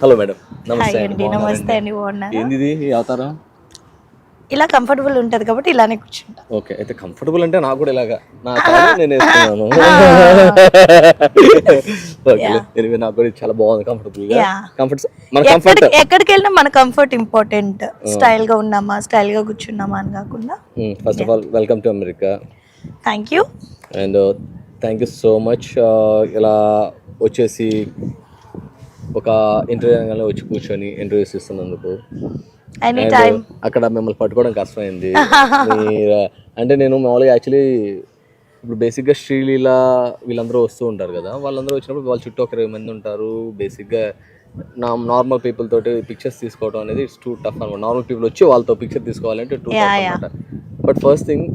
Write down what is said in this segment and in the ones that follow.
Hello madam, నమస్తే hi అండి. అండి, నమస్తే అండి, బాగున్నారా? ఏంది ఇది ఈ అవతారం? ఇలా కంఫర్టబుల్ ఉంటుంది కాబట్టి ఇలానే కూర్చుంటా. ఓకే, అయితే కంఫర్టబుల్ అంటే నాకు కూడా ఇలాగా నా కాదు నేను వేసుకున్నాను. ఓకేలే, యాహ్! ఎనివే నాకు కూడా ఇది చాలా బాగుంది, కంఫర్టబుల్ గా. యాహ్! కంఫర్ట్, మన కంఫర్ట్. ఎక్కడికి వెళ్ళినా మన కంఫర్ట్ ఇంపార్టెంట్. స్టైల్ గా ఉన్నామా, స్టైల్ గా కూర్చున్నామా అని కాకుండా. First of all welcome to America thank you. And thank you so much. ఇలా వచ్చేసి ఒక ఇంటర్వ్యూ రంగంలో వచ్చి కూర్చొని ఇంటర్వ్యూస్ ఇస్తున్నందుకు. Any and time. అక్కడ మిమ్మల్ని పట్టుకోవడం కష్టమైంది. మీరు అంటే నేను మామూలుగా యాక్చువల్లీ ఇప్పుడు బేసిక్గా శ్రీలీల వీళ్ళందరూ వస్తూ ఉంటారు కదా, వాళ్ళందరూ వచ్చినప్పుడు వాళ్ళ చుట్టూ ఒక 20 మంది ఉంటారు. బేసిక్గా నార్మల్ పీపుల్ తోటి పిక్చర్స్ తీసుకోవడం అనేది ఇట్స్ టూ టఫ్ అనమాట. నార్మల్ పీపుల్ వచ్చి వాళ్ళతో పిక్చర్ తీసుకోవాలంటే టూ టఫ్ అనమాట. బట్ ఫస్ట్ థింగ్,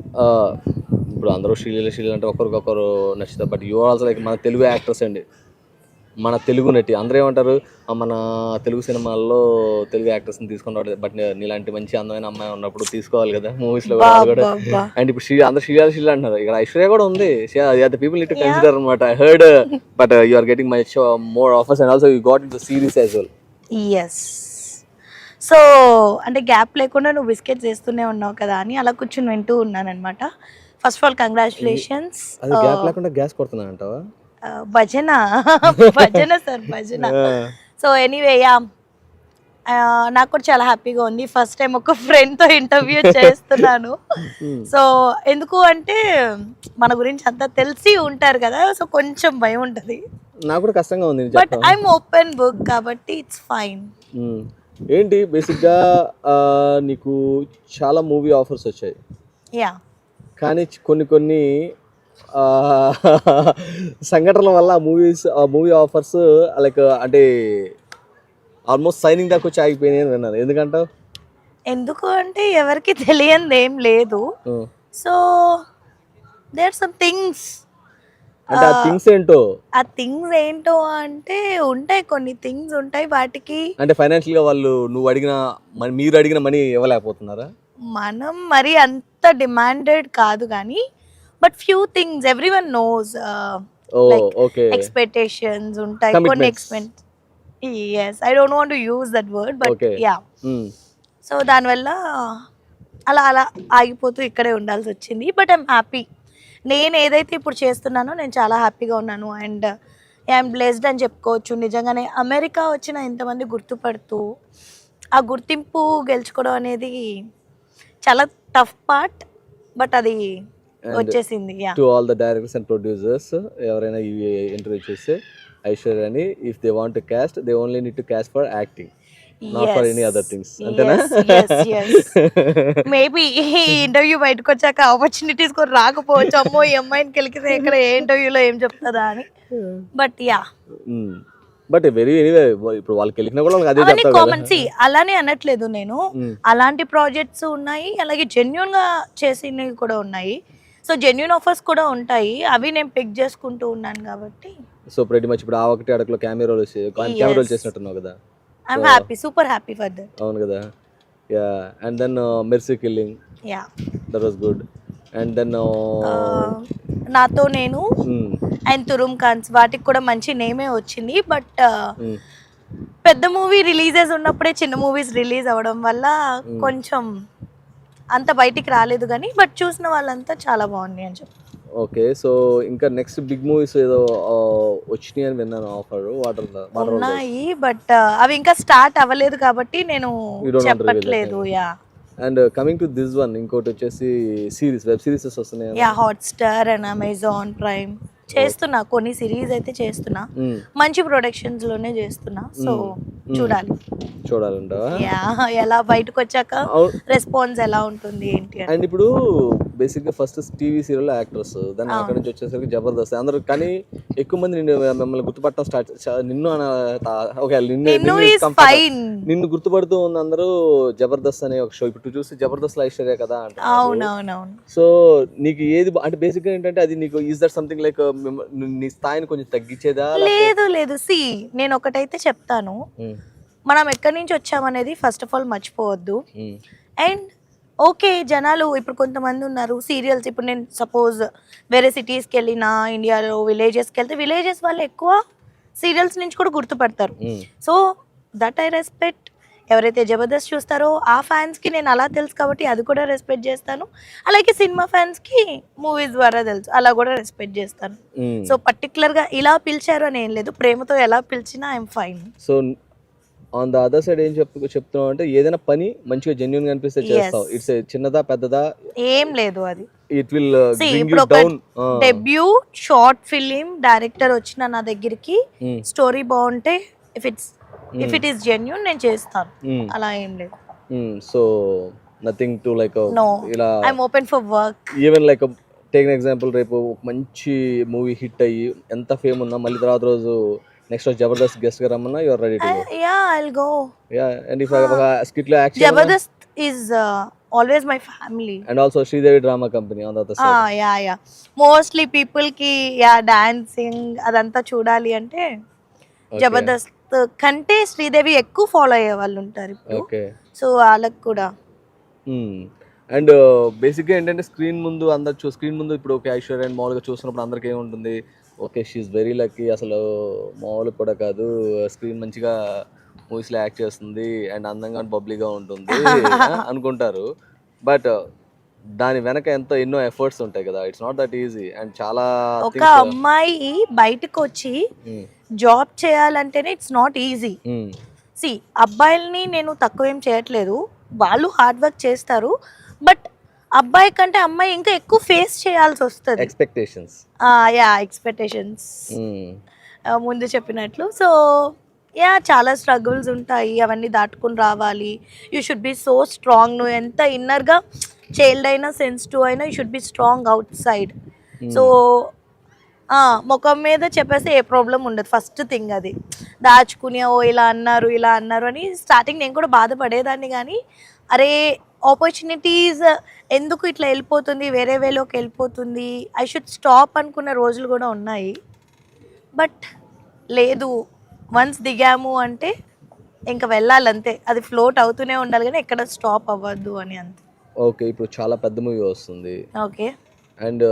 ఇప్పుడు అందరూ శ్రీలీల అంటే ఒకరికొకరు నచ్చుతారు. బట్ యూ ఆల్సో లైక్ మన తెలుగు యాక్టర్స్ అండి, మన తెలుగు నటి. అందరూ ఏమంటారు, మన తెలుగు సినిమాల్లో తెలుగు యాక్టర్స్ని తీసుకున్నాడు, బట్ నీలాంటి మంచి అందమైన అమ్మాయి ఉన్నప్పుడు తీసుకోవాలి కదా మూవీస్లో కూడా. అండ్ ఇప్పుడు అందరూ శ్రీయాల అంటున్నారు, ఇక్కడ ఐశ్వర్య కూడా ఉంది. పీపుల్ నీడ్ టు కన్సిడర్ అనమాట. I heard, but you are getting much more offers and also you got in the series as well. Yes. So అంటే గ్యాప్ లేకుండా నువ్వు బిస్కెట్స్ చేస్తూనే ఉన్నావు కదా అని అలా కూర్చొని వింటూ ఉన్నాను అనమాట. First of all congratulations. అది గ్యాప్ లేకుండా గ్యాస్ కొడుతున్నా అంటావా? భజన భజన సార్, భజన. సో ఎనీవే, యా, నాకు కూడా చాలా హ్యాపీగా ఉంది. ఫస్ట్ టైం ఒక ఫ్రెండ్తో ఇంటర్వ్యూ చేస్తున్నాను. సో ఎందుకు అంటే మన గురించి అంతా తెలిసి ఉంటారు కదా, సో కొంచెం భయం ఉంటుంది. నాకు కూడా కష్టంగా ఉంది, బట్ ఐఎమ్ ఓపెన్ బుక్ కాబట్టి ఇట్స్ ఫైన్. ఏంటి బేసిక్గా నీకు చాలా మూవీ ఆఫర్స్ వచ్చాయి. యా. కానీ కొన్ని సంఘటనల వల్ల ఆ మూవీ ఆఫర్స్ లైక్ అంటే ఆల్మోస్ట్ సైనింగ్ దాకా వచ్చి ఆగిపోయినాయి అని విన్నాను. ఎందుకంటావు? ఎందుకు అంటే ఎవరికి తెలియంది ఏం లేదు. So there some things. అంటే ఆ థింగ్స్ ఏంటో? ఆ థింగ్స్ ఏంటో అంటే ఉంటాయి, కొన్ని థింగ్స్ ఉంటాయి. వాటికి అంటే ఫైనాన్షియల్ గా వాళ్ళు మీరు అడిగిన మనీ ఇవ్వలేకపోతున్నారా? మనం మరి అంత డిమాండెడ్ కాదు కానీ, but few things everyone knows, expectations ఉంటాయి, కొన్ని expect. yes, I don't want to use that word, but okay. Yeah. So దానివల్ల అలా ఆగిపోతూ ఇక్కడే ఉండాల్సి వచ్చింది. But I'm happy. నేను ఏదైతే ఇప్పుడు చేస్తున్నానో నేను చాలా హ్యాపీగా ఉన్నాను. అండ్ ఐఎమ్ బ్లెస్డ్ అని చెప్పుకోవచ్చు. నిజంగానే అమెరికా వచ్చిన ఎంతమంది గుర్తుపడుతూ ఆ గుర్తింపు గెలుచుకోవడం అనేది చాలా టఫ్ పార్ట్, బట్ అది వచ్చేసింది. To all the directors and producers, ఎవరైనా ఈ ఇంటర్వ్యూ చేస్తే ఐశ్వర్యని, if they want to cast, they only need to cast for acting, not for any other things. అంతేనా? మేబీ ఈ ఇంటర్వ్యూ బయటకు వచ్చాక ఆపర్చునిటీస్ కూడా రాకపోవచ్చు. అమ్మో, ఈ అమ్మాయిని కలిగితే ఇక్కడ ఏ ఇంటర్వ్యూలో ఏం చెప్తుందా అని. But yeah, but very anyway, ఇప్పుడు వాళ్ళకి వెళ్ళినా కూడా అదే చెప్తారు కామన్. సి అలానే అనట్లేదు నేను. అలాంటి ప్రాజెక్ట్స్ ఉన్నాయి, అలాగే జెన్యూన్ గా చేసినవి కూడా ఉన్నాయి. సో జెన్యూన్ ఆఫర్స్ కూడా ఉంటాయి, అవి నేను పిక్ చేసుకుంటూ ఉన్నాను కాబట్టి. సో ప్రెటీ మచ్ ఇప్పుడు ఆ ఒకటి అడకలో కెమెరాలు చేసినట్టున్నావు కదా. I'm happy, super happy for that. అవును కదా. Yeah. And then mercy killing, yeah, that was good. And then నాతో నేను అండ్ తురుమ్ ఖాన్స్, వాటికి కూడా మంచి నేమే వచ్చింది. బట్ పెద్ద మూవీ రిలీజెస్ ఉన్నప్పుడే చిన్న మూవీస్ రిలీజ్ అవ్వడం వల్ల కొంచెం అంత బయటికి రాలేదు కానీ, బట్ చూసిన వాళ్ళంతా చాలా బాగుంది అని చెప్పి. ఓకే, సో ఇంకా నెక్స్ట్ బిగ్ మూవీస్ ఏదో వచ్చినాయి అని విన్నాను, ఆఫర్ ఉన్నాయి. బట్ అవి ఇంకా స్టార్ట్ అవ్వలేదు కాబట్టి నేను చెప్పట్లేదు. Yeah. And coming to this one, ఇంకోటి వచ్చేసి వెబ్ సిరీస్ వస్తున్నాయి. Yeah, Hotstar and Amazon prime చేస్తున్నా, కొన్ని సిరీస్ అయితే చేస్తున్నా, మంచి ప్రొడక్షన్స్ లోనే చేస్తున్నా. సో చూడాలంటావా? యా, ఎలా బయటకు వచ్చాక రెస్పాన్స్ ఎలా ఉంటుంది ఏంటి. అండ్ ఇప్పుడు బేసిక్ గా ఫస్ట్ టీవీ సీరియల్ యాక్టర్స్, దాని అక్కడ నుంచి వచ్చేసరికి జబర్దస్త్ అందరూ, కానీ ఎక్కువ మంది మిమ్మల్ని గుర్తుపట్టడం స్టార్ట్, నిన్ను గుర్తుపడుతూ ఉన్న అందరూ జబర్దస్త్ అనే ఒక షో. ఇప్పుడు చూసి జబర్దస్త్ లో ఐశ్వర్య కదా అంటారు. అవునవునవును. సో నీకు ఏది అంటే బేసిక్ గా ఏంటంటే అది నీకు ఈజ్ దట్ సంథింగ్ లైక్ నీ స్థాయిని కొంచెం తగ్గించేదా? లేదు. సి, నేను ఒకటైతే చెప్తాను, మనం ఎక్కడి నుంచి వచ్చామనేది ఫస్ట్ ఆఫ్ ఆల్ మర్చిపోవద్దు. అండ్ ఓకే, జనాలు ఇప్పుడు కొంతమంది ఉన్నారు సీరియల్స్, ఇప్పుడు నేను సపోజ్ వేరే సిటీస్కి వెళ్ళినా, ఇండియాలో విలేజెస్కి వెళ్తే విలేజెస్ వాళ్ళు ఎక్కువ సీరియల్స్ నుంచి కూడా గుర్తుపడతారు. So that I respect. ఎవరైతే జబర్దస్త్ చూస్తారో ఆ ఫ్యాన్స్కి నేను అలా తెలుసు కాబట్టి అది కూడా రెస్పెక్ట్ చేస్తాను. అలాగే సినిమా ఫ్యాన్స్కి మూవీస్ ద్వారా తెలుసు, అలా కూడా రెస్పెక్ట్ చేస్తాను. సో పర్టికులర్గా ఇలా పిలిచారు అని ఏం లేదు, ప్రేమతో ఎలా పిలిచినా I'm fine. So on the other side ఏం చెప్తున్నావు అంటే ఏదైనా పని మంచిగా జెన్యున్ గా అనిపిస్తే చేస్తావు. ఇట్స్ చిన్నదా పెద్దదా ఏం లేదు, అది ఇట్ విల్ ఇప్పుడు ఒక డెబ్యూ షార్ట్ ఫిలిం డైరెక్టర్ వచ్చిన నా దగ్గరికి స్టోరీ బాగుంటే ఇఫ్ ఇట్ ఈస్ జెన్యూన్ నేను చేస్తాను, అలా ఏం లేదు. So nothing to like no, ఇలా I'm open for work. Even like take an example, రేపు ఒక మంచి మూవీ హిట్ అయ్యి ఎంత ఫేమ్ ఉన్నా మళ్ళీ తర్వాత రోజు నెక్స్ట్ రోజు జబర్దస్త్ గెస్ట్ గా రమ్మన్నా you are ready to go. Yeah I'll go. Yeah and if ఒక స్కిట్ లో action, Jabardasth is always my family and also Sridevi drama company on the other side. Yeah mostly people కి డాన్సింగ్ అదంతా చూడాలి అంటే జబర్దస్త్ కంటే శ్రీదేవి ఎక్కువ ఫాలో అయ్యే వాళ్ళు ఉంటారు ఇప్పుడు. ఓకే, సో వాళ్ళకి కూడా. అండ్ బేసిక్గా ఏంటంటే స్క్రీన్ ముందు ఇప్పుడు ఒక ఐశ్వర్య అండ్ మామూలుగా చూస్తున్నప్పుడు అందరికి ఏముంటుంది, ఓకే షీఈస్ వెరీ లక్కీ, అసలు మామూలుగా కూడా కాదు, స్క్రీన్ మంచిగా మూవీస్లో యాక్ట్ చేస్తుంది అండ్ అందంగా బబ్లీగా ఉంటుంది అనుకుంటారు. బట్ దాని వెనక ఎన్నో ఎఫర్ట్స్ ఉంటాయి కదా, it's not that easy. And చాలా ఒక అమ్మాయి బయటకు వచ్చి జాబ్ చేయాలంటేనే ఇట్స్ నాట్ ఈజీ. సి అబ్బాయిల్ని నేను తక్కువ ఏం చేయట్లేదు, వాళ్ళు హార్డ్ వర్క్ చేస్తారు, బట్ అబ్బాయి కంటే అమ్మాయి ఇంకా ఎక్కువ ఫేస్ చేయాల్సి వస్తుంది. ఎక్స్పెక్టేషన్స్ ముందు చెప్పినట్లు. సో చాలా స్ట్రగుల్స్ ఉంటాయి, అవన్నీ దాటుకుని రావాలి. You should be so strong. నువ్వు ఎంత ఇన్నర్గా చైల్డ్ అయినా సెన్సిటివ్ అయినా you should be strong out side. So ముఖం మీద చెప్పేస్తే ఏ ప్రాబ్లం ఉండదు. ఫస్ట్ థింగ్ అది దాచుకుని ఇలా అన్నారు అని స్టార్టింగ్ నేను కూడా బాధపడేదాన్ని, కానీ అరే ఆపర్చునిటీస్ ఎందుకు ఇట్లా వెళ్ళిపోతుంది, వేరే వేలోకి వెళ్ళిపోతుంది, ఐ షుడ్ స్టాప్ అనుకున్న రోజులు కూడా ఉన్నాయి. బట్ లేదు, వన్స్ దిగాము అంటే ఇంకా వెళ్ళాలంతే, అది ఫ్లోట్ అవుతూనే ఉండాలి కానీ ఎక్కడ స్టాప్ అవ్వద్దు అని అంతే. ఓకే, ఇప్పుడు చాలా పెద్ద మూవీ వస్తుంది. ఓకే, అండ్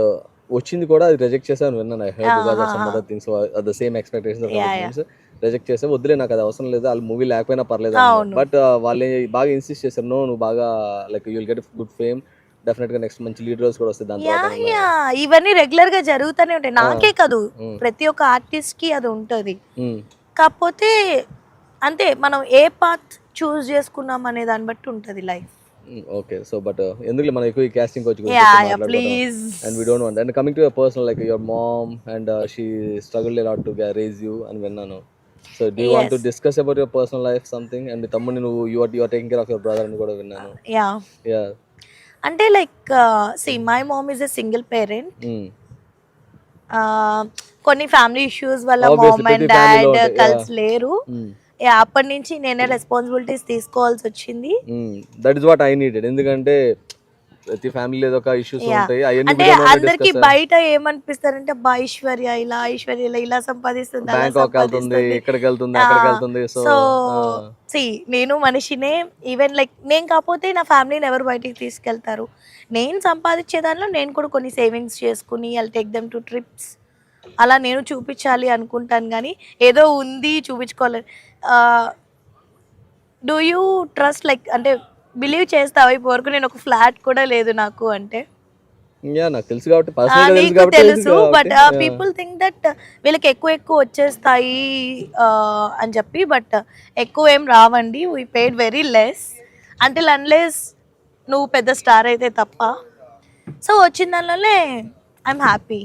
వచ్చింది కూడా అది రిజెక్ట్ చేసాను విన్నాను. I heard because of some other things are the same expectations reject చేసా. వద్దులే, నాకు అది అవసరం లేదు, వాళ్ళు మూవీ లేకపోయినా పర్లేదు. బట్ వాళ్ళు బాగా ఇన్సిస్ట్ చేశారు, నువ్వు బాగా like you will get good fame, definite గా నెక్స్ట్ మంచి లీడ్ రోల్స్ కూడా వస్తాయి దాని తర్వాత. ఇవన్నీ రెగ్యులర్ గా జరుగుతూనే ఉంటాయి, నాకే కాదు ప్రతి ఒక్క ఆర్టిస్ట్ కి అది ఉంటది. కాకపోతే అంతే, మనం ఏ పాత్ చూస్ చేసుకున్నాం అనే దాన్ని బట్టి ఉంటది లైఫ్. ఓకే, సో బట్ ఎందుకు మనం ఎక్కువ casting couch please and we don't want. And coming to your personal, like your mom and she struggled a lot to raise you అని విన్నాను. So do you want to discuss about your personal life something? And తమ్ముడిని నువ్వు you are taking care of your brother అని కూడా విన్నాను. Yeah అంటే like see my mom is a single parent. కొన్ని family issues వల్ల మామ్ అండ్ డాడ్ కలిసి లేరు. అప్పటి నుంచి నేనే రెస్పాన్సిబిలిటీస్ తీసుకోవాల్సి వచ్చింది. That is what I needed. ఎందుకంటే ప్రతి ఫ్యామిలీ ఏదో ఒక ఇష్యూస్ ఉంటాయి. అంటే అందరికి బయట ఏమనిపిస్తారంటే అబ్బా ఐశ్వర్య ఇలా సంపాదిస్తుంది, సో సి నేను మనిషినే. ఈవెన్ లైక్ నేను కాకపోతే నా ఫ్యామిలీని ఎవరు బయటికి తీసుకెళ్తారు? నేను సంపాదించే దానిలో నేను కూడా కొన్ని సేవింగ్స్ చేసుకుని I take them to trips, అలా నేను చూపించాలి అనుకుంటాను. కానీ ఏదో ఉంది చూపించుకోవాలి. డూ యూ ట్రస్ట్ లైక్ అంటే బిలీవ్ చేస్తావా ఇప్పుడు వరకు నేను ఒక ఫ్లాట్ కూడా లేదు నాకు అంటే? నాకు తెలుసు కాబట్టి నీకు తెలుసు, బట్ పీపుల్ థింక్ దట్ వీళ్ళకి ఎక్కువ వచ్చేస్తాయి అని చెప్పి, బట్ ఎక్కువ ఏం రావండి. We paid very less until unless నువ్వు పెద్ద స్టార్ అయితే తప్ప. సో వచ్చిన దానిలోనే ఐఎమ్ హ్యాపీ.